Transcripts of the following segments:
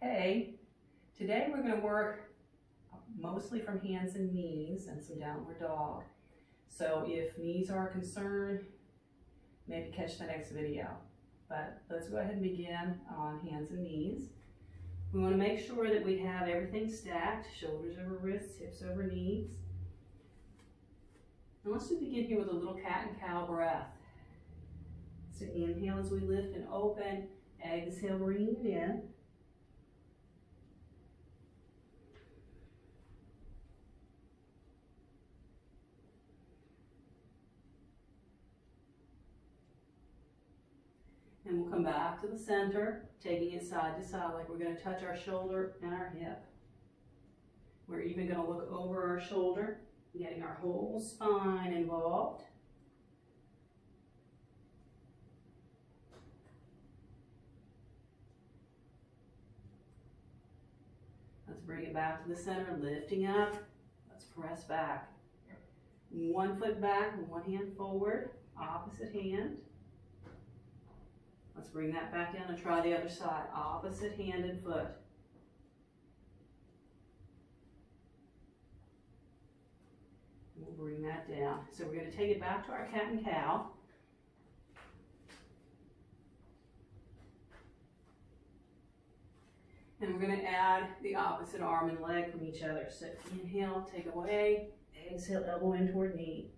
Hey, today we're going to work mostly from hands and knees and some downward dog. So if knees are a concern, maybe catch the next video. But let's go ahead and begin on hands and knees. We want to make sure that we have everything stacked, shoulders over wrists, hips over knees. And let's just begin here with a little cat and cow breath. So inhale as we lift and open, exhale, bringing it in. And we'll come back to the center, taking it side to side like we're going to touch our shoulder and our hip. We're even going to look over our shoulder, getting our whole spine involved. Let's bring it back to the center, lifting up. Let's press back. One foot back, one hand forward, opposite hand. Let's bring that back down and try the other side, opposite hand and foot. We'll bring that down. So we're going to take it back to our cat and cow. And we're going to add the opposite arm and leg from each other. So inhale, take away, exhale, elbow in toward knee.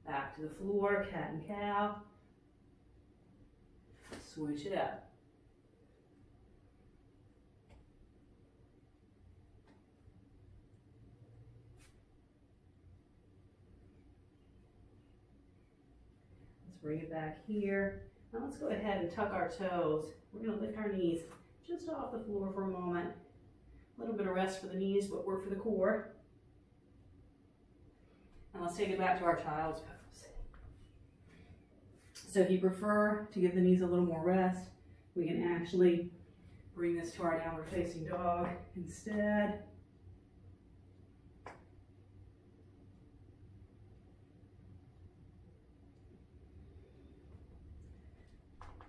Back to the floor, cat and cow. Switch it up. Let's bring it back here. Now let's go ahead and tuck our toes. We're going to lift our knees just off the floor for a moment. A little bit of rest for the knees, but work for the core. And let's take it back to our child's pose. So if you prefer to give the knees a little more rest, we can actually bring this to our downward facing dog instead.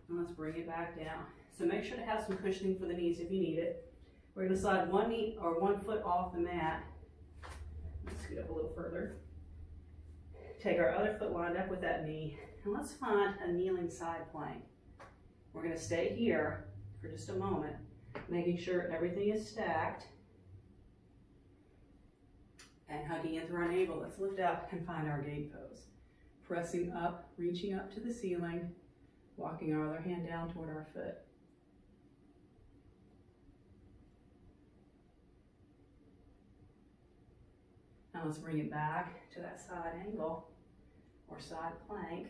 And let's bring it back down. So make sure to have some cushioning for the knees if you need it. We're going to slide one knee or 1 foot off the mat. Let's scoot up a little further. Take our other foot lined up with that knee, and let's find a kneeling side plank. We're going to stay here for just a moment, making sure everything is stacked. And hugging in through our navel, let's lift up and find our gate pose. Pressing up, reaching up to the ceiling, walking our other hand down toward our foot. Now let's bring it back to that side angle or side plank,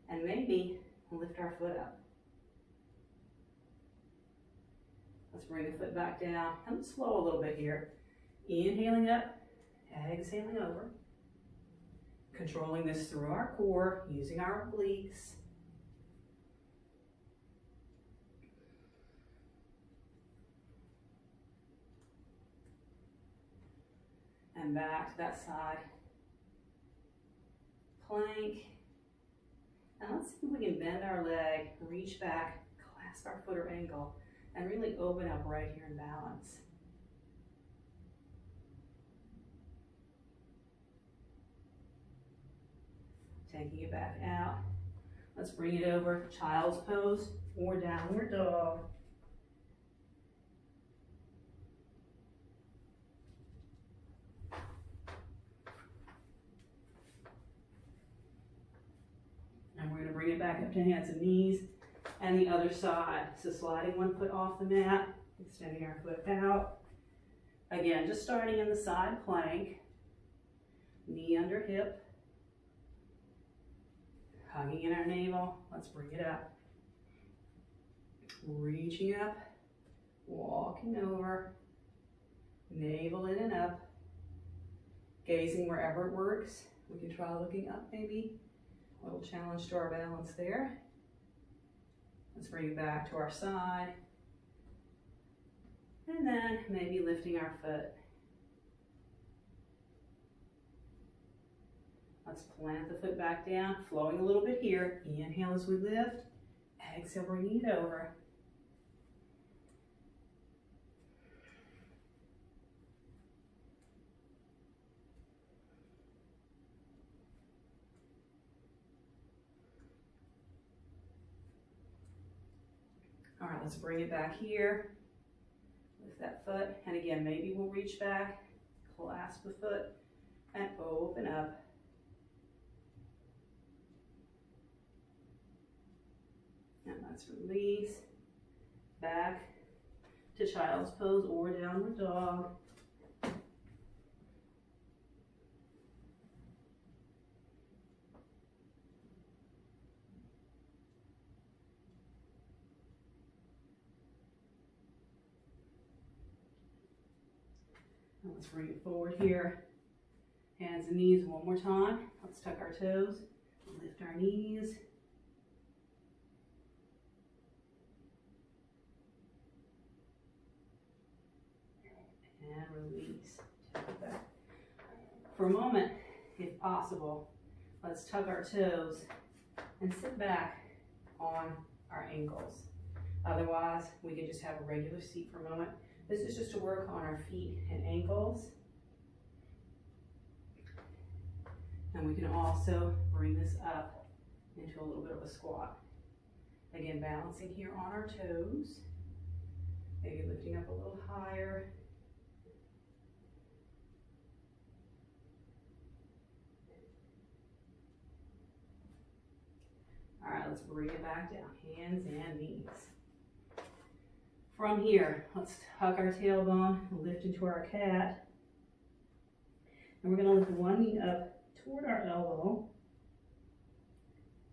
and maybe lift our foot up. Let's bring the foot back down and let's slow a little bit here. Inhaling up, exhaling over. Controlling this through our core, using our obliques. And back to that side plank. And let's see if we can bend our leg, reach back, clasp our foot or ankle, and really open up right here in balance. Taking it back out. Let's bring it over, child's pose or downward dog. And we're going to bring it back up to hands and knees and the other side. So sliding 1 foot off the mat, extending our foot out. Again, just starting in the side plank, knee under hip, hugging in our navel. Let's bring it up. Reaching up, walking over, navel in and up, gazing wherever it works. We can try looking up maybe. A little challenge to our balance there. Let's bring it back to our side. And then maybe lifting our foot. Let's plant the foot back down, flowing a little bit here. Inhale as we lift, exhale, bringing it over. All right, let's bring it back here. Lift that foot, and again, maybe we'll reach back, clasp the foot, and open up. And let's release back to child's pose or downward dog. And let's bring it forward here. Hands and knees one more time. Let's tuck our toes, lift our knees. And release. Take it back. For a moment, if possible, let's tuck our toes and sit back on our ankles. Otherwise, we can just have a regular seat for a moment. This is just to work on our feet and ankles. And we can also bring this up into a little bit of a squat. Again, balancing here on our toes. Maybe lifting up a little higher. All right, let's bring it back down, hands and knees. From here, let's tuck our tailbone, lift into our cat. And we're gonna lift one knee up toward our elbow.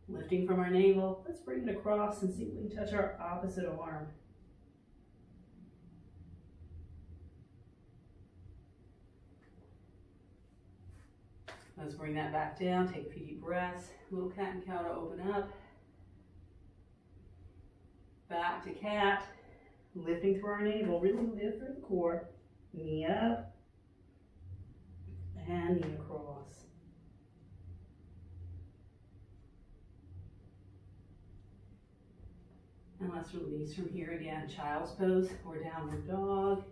Lifting from our navel, let's bring it across and see if we can touch our opposite arm. Let's bring that back down, take a few deep breaths. Little cat and cow to open up. Back to cat. Lifting through our navel, really lift through the core. Knee up. And knee across. And let's release from here again. Child's pose or downward dog.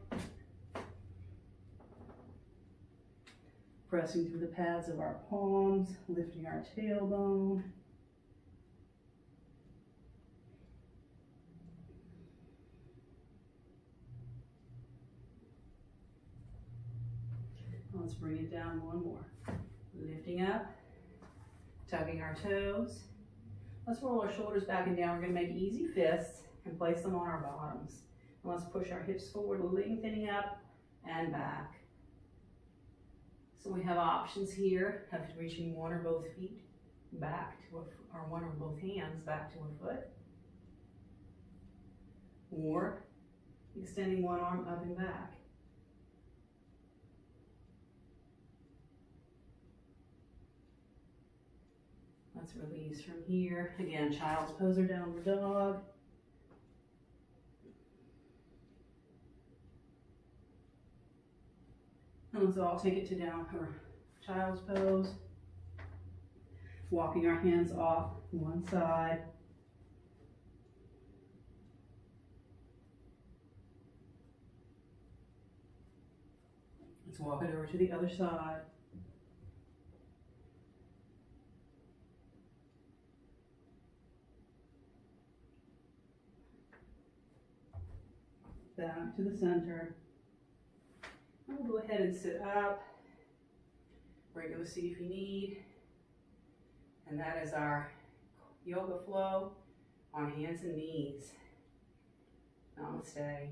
Pressing through the pads of our palms, lifting our tailbone. Let's bring it down one more. Lifting up, tucking our toes. Let's roll our shoulders back and down. We're gonna make easy fists and place them on our bottoms. And let's push our hips forward, lengthening up and back. So we have options here of reaching one or both feet back to or one or both hands back to a foot. Or extending one arm up and back. Let's release from here. Again, child's pose or downward dog. And let's all take it to down or child's pose. Walking our hands off one side. Let's walk it over to the other side. Back to the center. And we'll go ahead and sit up. Regular seat if you need. And that is our yoga flow on hands and knees. Namaste.